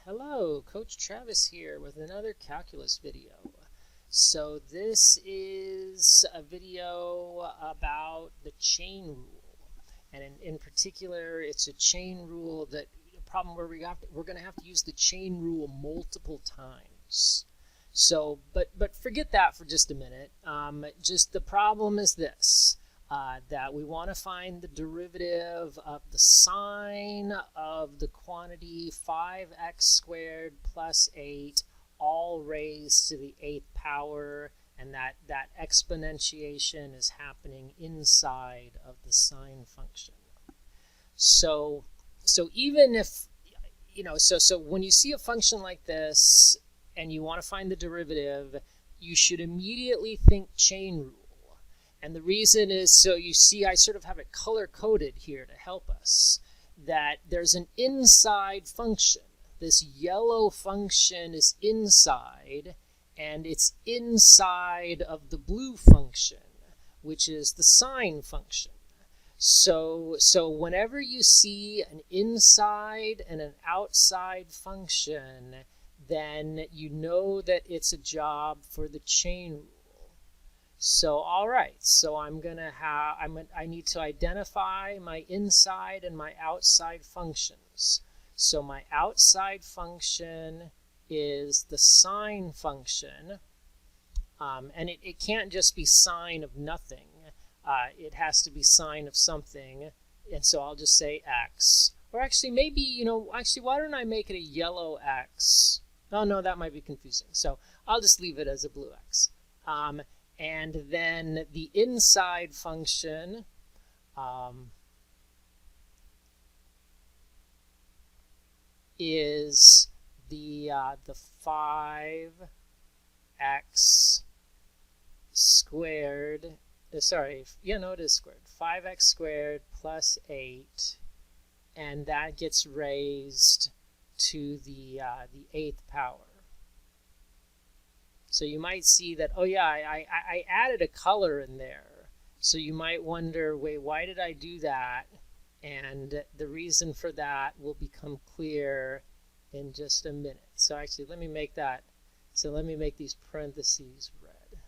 Hello, Coach Travis here with another calculus video. So this is a video about the chain rule, and in particular it's a chain rule that problem where we're going to have to use the chain rule multiple times. So but forget that for just a minute. Just the problem is this. That we want to find the derivative of the sine of the quantity 5x squared plus 8 all raised to the 8th power, and that exponentiation is happening inside of the sine function. So even if, so when you see a function like this and you want to find the derivative, you should immediately think chain rule. And the reason is, so you see I sort of have it color-coded here to help us, that there's an inside function. This yellow function is inside, and it's inside of the blue function, which is the sine function. So whenever you see an inside and an outside function, then you know that it's a job for the chain rule. So, all right, so I need to identify my inside and my outside functions. So my outside function is the sine function, and it can't just be sine of nothing. It has to be sine of something, and so I'll just say x. Or actually, maybe, why don't I make it a yellow x? Oh, no, that might be confusing. So I'll just leave it as a blue x. And then the inside function is the 5x squared. It is squared. 5x squared plus 8, and that gets raised to the 8th power. So you might see that, oh yeah, I added a color in there. So you might wonder, wait, why did I do that? And the reason for that will become clear in just a minute. So actually, let me make that. So let me make these parentheses red.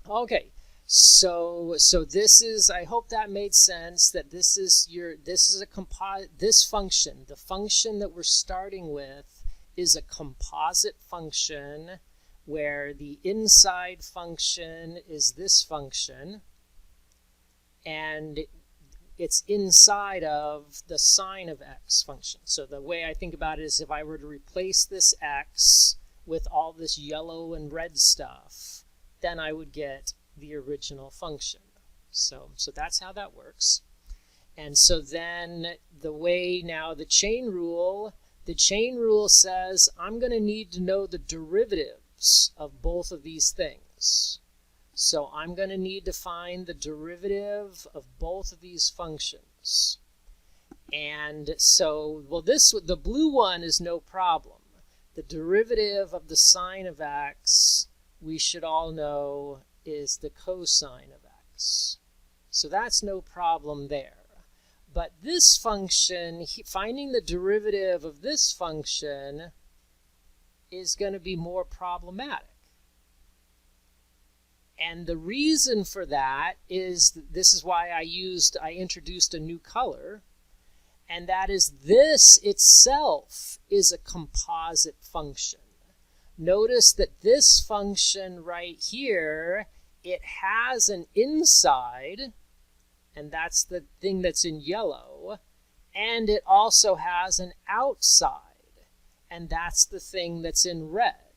Okay. So this is, I hope that made sense, that this is this function, the function that we're starting with, is a composite function where the inside function is this function, and it's inside of the sine of x function. So the way I think about it is, if I were to replace this x with all this yellow and red stuff, then I would get the original function. So that's how that works. And so then the way now the chain rule says I'm going to need to know the derivatives of both of these things. So I'm going to need to find the derivative of both of these functions. And so, well, the blue one is no problem. The derivative of the sine of x, we should all know, is the cosine of x. So that's no problem there. But this function, finding the derivative of this function, is going to be more problematic. And the reason for that is, this is why I introduced a new color, and that is this itself is a composite function. Notice that this function right here, it has an inside, and that's the thing that's in yellow, and it also has an outside, and that's the thing that's in red.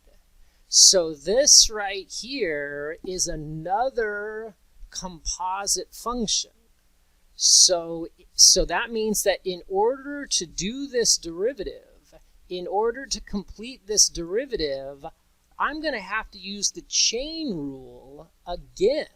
So this right here is another composite function. So that means that in order to do this derivative, in order to complete this derivative, I'm going to have to use the chain rule again.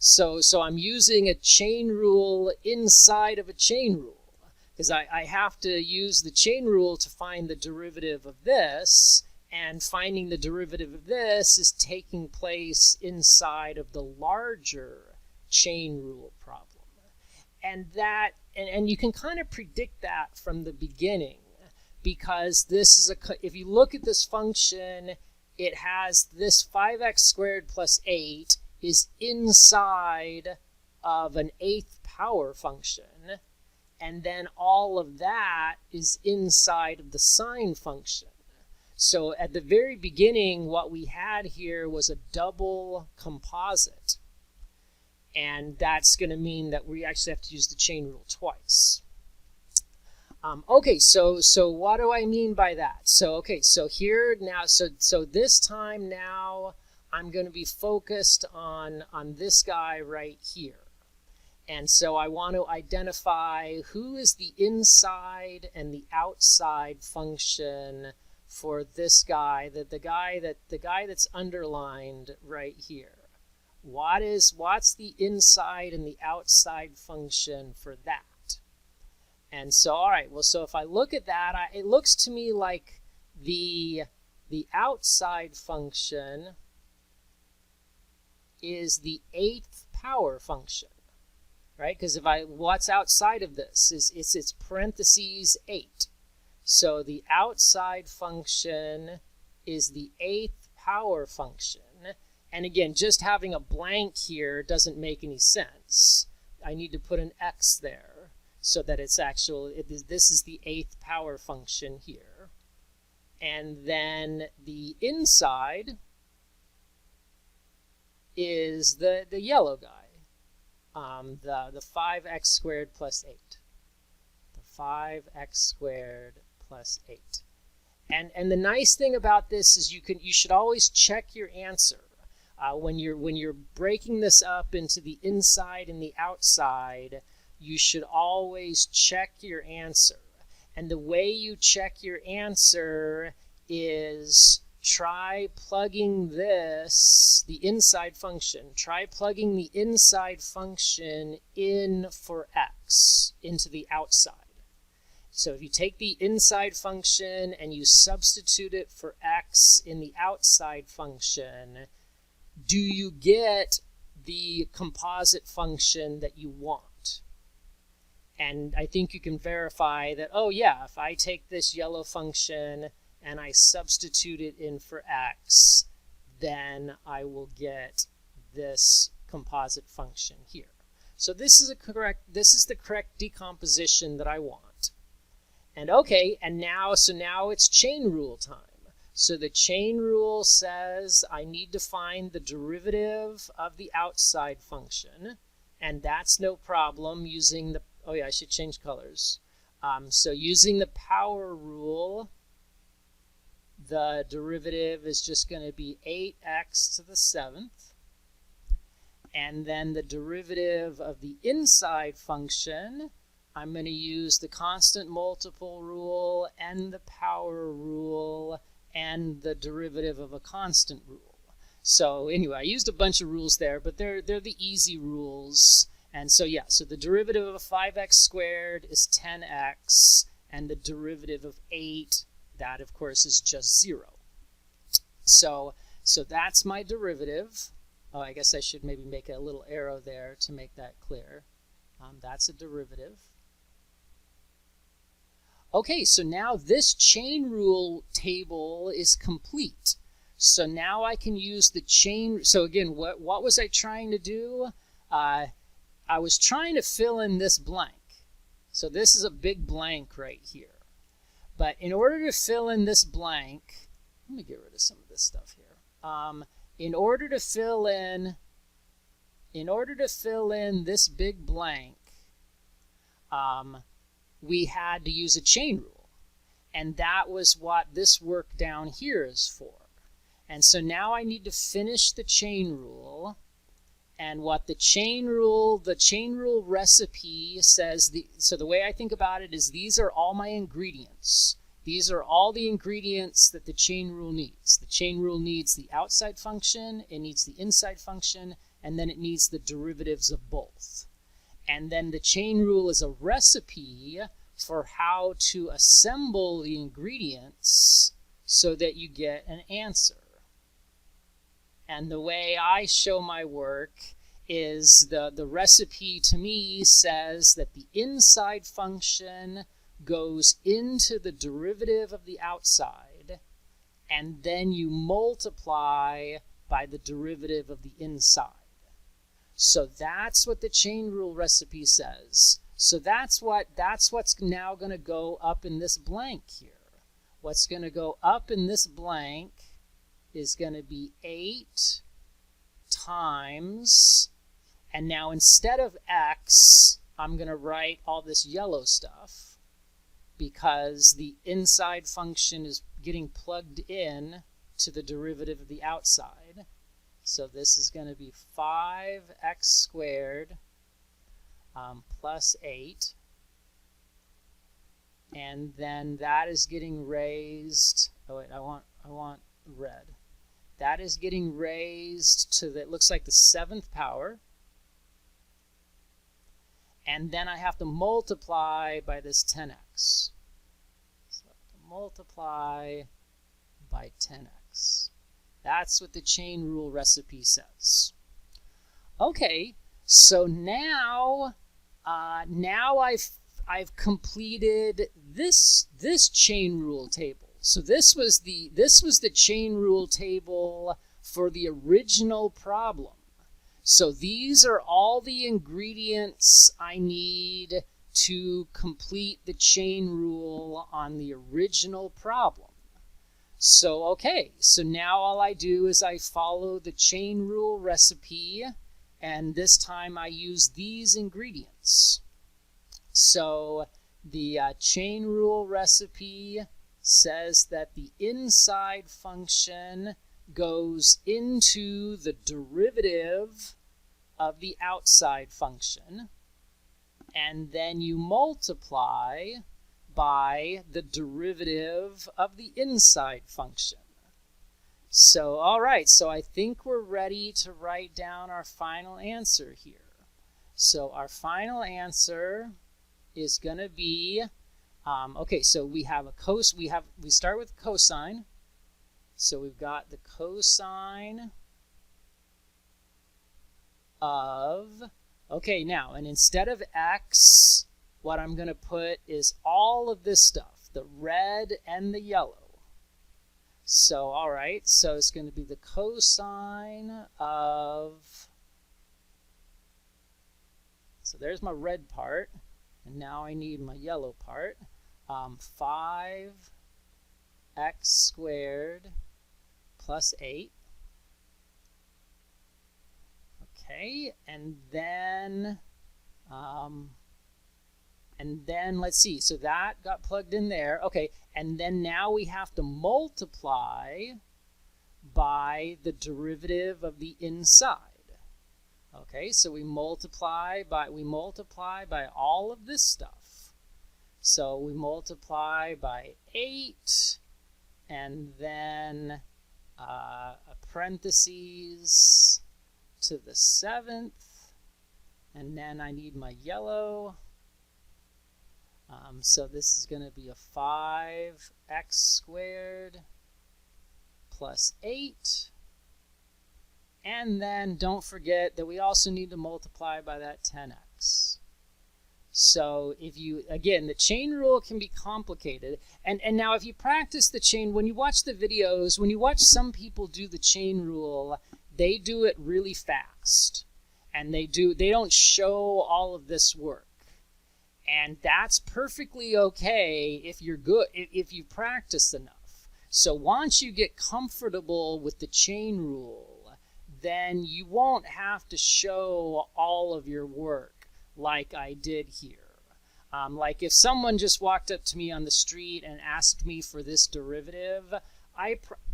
So I'm using a chain rule inside of a chain rule, because I have to use the chain rule to find the derivative of this, and finding the derivative of this is taking place inside of the larger chain rule problem. And you can kind of predict that from the beginning. because this is if you look at this function, it has this 5x squared plus 8 is inside of an 8th power function, and then all of that is inside of the sine function. So at the very beginning, what we had here was a double composite. And that's going to mean that we actually have to use the chain rule twice. Okay, so what do I mean by that? So here now, so this time now, I'm going to be focused on this guy right here. And so I want to identify who is the inside and the outside function for this guy, the guy that's underlined right here. What's the inside and the outside function for that? And so, all right, well, so if I look at that, it looks to me like the outside function is the 8th power function, right? Because what's outside of this it's parentheses 8. So the outside function is the 8th power function. And again, just having a blank here doesn't make any sense. I need to put an X there so that it's this is the 8th power function here. And then the inside is the yellow guy, the 5x squared plus 8. The 5x squared plus 8. And the nice thing about this is you should always check your answer. When you're breaking this up into the inside and the outside, you should always check your answer. And the way you check your answer is try plugging the inside function in for x into the outside. So if you take the inside function and you substitute it for x in the outside function, do you get the composite function that you want? And I think you can verify that, oh yeah, if I take this yellow function and I substitute it in for x, then I will get this composite function here. So this is the correct decomposition that I want. And okay, and now it's chain rule time. So the chain rule says I need to find the derivative of the outside function, and that's no problem using the, oh yeah, I should change colors. So using the power rule, the derivative is just going to be 8x to the 7th. And then the derivative of the inside function, I'm going to use the constant multiple rule and the power rule and the derivative of a constant rule. So anyway, I used a bunch of rules there, but they're the easy rules. And so yeah, so the derivative of 5x squared is 10x, and the derivative of 8, that of course is just 0. So that's my derivative. Oh, I guess I should maybe make a little arrow there to make that clear. That's a derivative. Okay, so now this chain rule table is complete. So now I can use the chain. So again, what was I trying to do? I was trying to fill in this blank. So this is a big blank right here. But in order to fill in this blank, let me get rid of some of this stuff here. In order to fill in this big blank, we had to use a chain rule. And that was what this work down here is for. And so now I need to finish the chain rule. And what the chain rule recipe says, so the way I think about it is these are all my ingredients. These are all the ingredients that the chain rule needs. The chain rule needs the outside function, it needs the inside function, and then it needs the derivatives of both. And then the chain rule is a recipe for how to assemble the ingredients so that you get an answer. And the way I show my work is the recipe to me says that the inside function goes into the derivative of the outside, and then you multiply by the derivative of the inside. So that's what the chain rule recipe says. So that's what's now going to go up in this blank here. What's going to go up in this blank is going to be 8 times, and now instead of x, I'm going to write all this yellow stuff because the inside function is getting plugged in to the derivative of the outside. So this is going to be 5x squared plus 8. And then that is getting raised, oh wait, I want red. That is getting raised to the, it looks like the 7th power. And then I have to multiply by this 10x. So I have to multiply by 10x. That's what the chain rule recipe says. Okay, so now I've completed this chain rule table. So this was the chain rule table for the original problem. So these are all the ingredients I need to complete the chain rule on the original problem. So okay, so now all I do is I follow the chain rule recipe, and this time I use these ingredients. So the chain rule recipe says that the inside function goes into the derivative of the outside function, and then you multiply by the derivative of the inside function. So, all right, so I think we're ready to write down our final answer here. So our final answer is going to be, okay, so we have we start with cosine. So we've got the cosine of, okay, now, and instead of x, what I'm going to put is all of this stuff, the red and the yellow. So, all right, so it's going to be the cosine of, so there's my red part, and now I need my yellow part, 5x squared plus 8. Okay, and then let's see, so that got plugged in there. Okay, and then now we have to multiply by the derivative of the inside. Okay, so we multiply by all of this stuff. So we multiply by 8, and then a parentheses to the 7th, and then I need my yellow. So this is going to be a 5x squared plus 8. And then don't forget that we also need to multiply by that 10x. So if you, again, the chain rule can be complicated. And now if you practice the chain, when you watch the videos, when you watch some people do the chain rule, they do it really fast. And they don't show all of this work. And that's perfectly okay if you're good, if you practice enough. So once you get comfortable with the chain rule, then you won't have to show all of your work like I did here. Like if someone just walked up to me on the street and asked me for this derivative,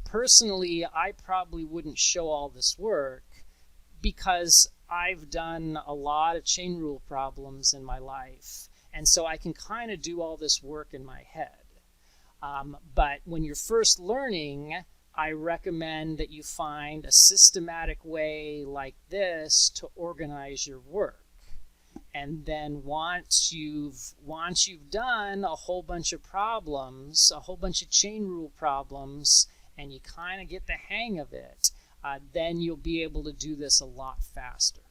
personally, I probably wouldn't show all this work because I've done a lot of chain rule problems in my life. And so I can kind of do all this work in my head. But when you're first learning, I recommend that you find a systematic way like this to organize your work. And then once you've done a whole bunch of problems, a whole bunch of chain rule problems, and you kind of get the hang of it, then you'll be able to do this a lot faster.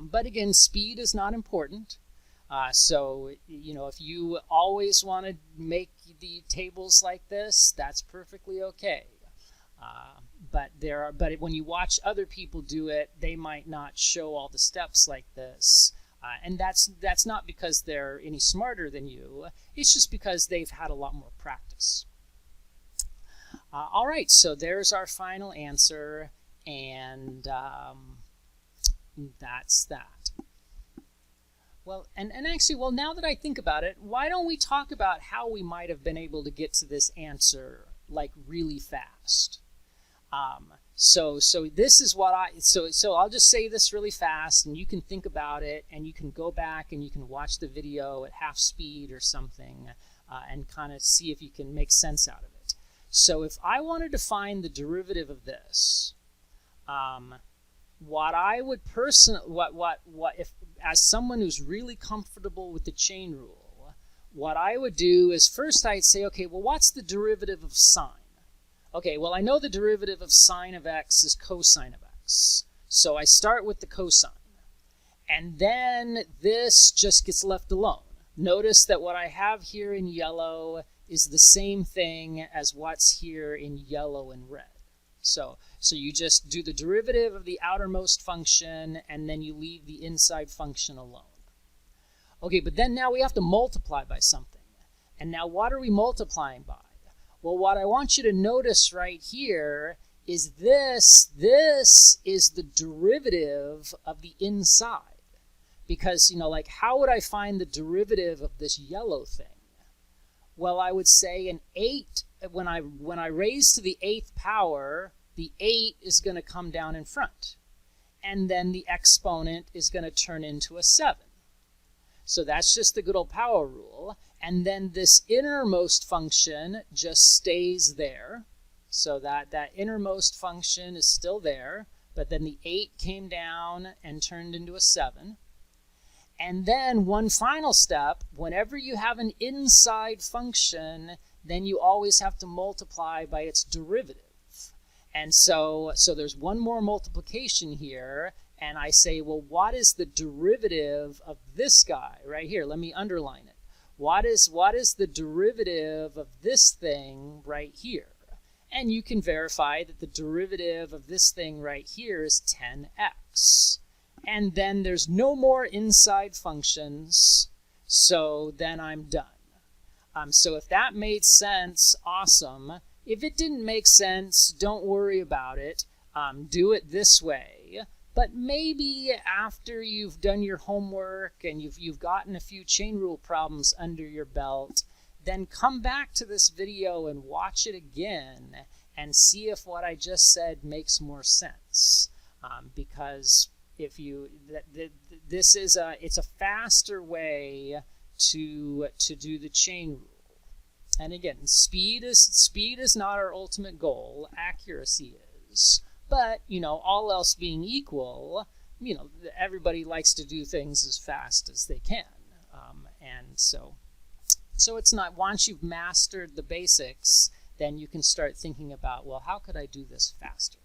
But again, speed is not important. So, if you always want to make the tables like this, that's perfectly okay. But when you watch other people do it, they might not show all the steps like this. And that's not because they're any smarter than you. It's just because they've had a lot more practice. All right, so there's our final answer, and that's that. Well, and actually, now that I think about it, why don't we talk about how we might have been able to get to this answer like really fast? So this is what so I'll just say this really fast, and you can think about it, and you can go back and you can watch the video at half speed or something, and kind of see if you can make sense out of it. So if I wanted to find the derivative of this, what I would if as someone who's really comfortable with the chain rule, what I would do is first I'd say, okay, well, what's the derivative of sine? Okay, well, I know the derivative of sine of x is cosine of x. So I start with the cosine. And then this just gets left alone. Notice that what I have here in yellow is the same thing as what's here in yellow and red. So you just do the derivative of the outermost function, and then you leave the inside function alone. Okay, but then now we have to multiply by something. And now what are we multiplying by? Well, what I want you to notice right here is this is the derivative of the inside. Because, like, how would I find the derivative of this yellow thing? Well, I would say an 8, when I raise to the 8th power, the 8 is going to come down in front. And then the exponent is going to turn into a 7. So that's just the good old power rule. And then this innermost function just stays there. So that innermost function is still there. But then the 8 came down and turned into a 7. And then one final step, whenever you have an inside function, then you always have to multiply by its derivative. And so there's one more multiplication here, and I say, well, what is the derivative of this guy right here? Let me underline it. What is the derivative of this thing right here? And you can verify that the derivative of this thing right here is 10x. And then there's no more inside functions, so then I'm done. So if that made sense, awesome. If it didn't make sense, don't worry about it. Do it this way. But maybe after you've done your homework and you've gotten a few chain rule problems under your belt, then come back to this video and watch it again and see if what I just said makes more sense. Because if you it's a faster way to do the chain rule. And again, speed is not our ultimate goal. Accuracy is. But, all else being equal, everybody likes to do things as fast as they can. And so it's not, once you've mastered the basics, then you can start thinking about, well, how could I do this faster?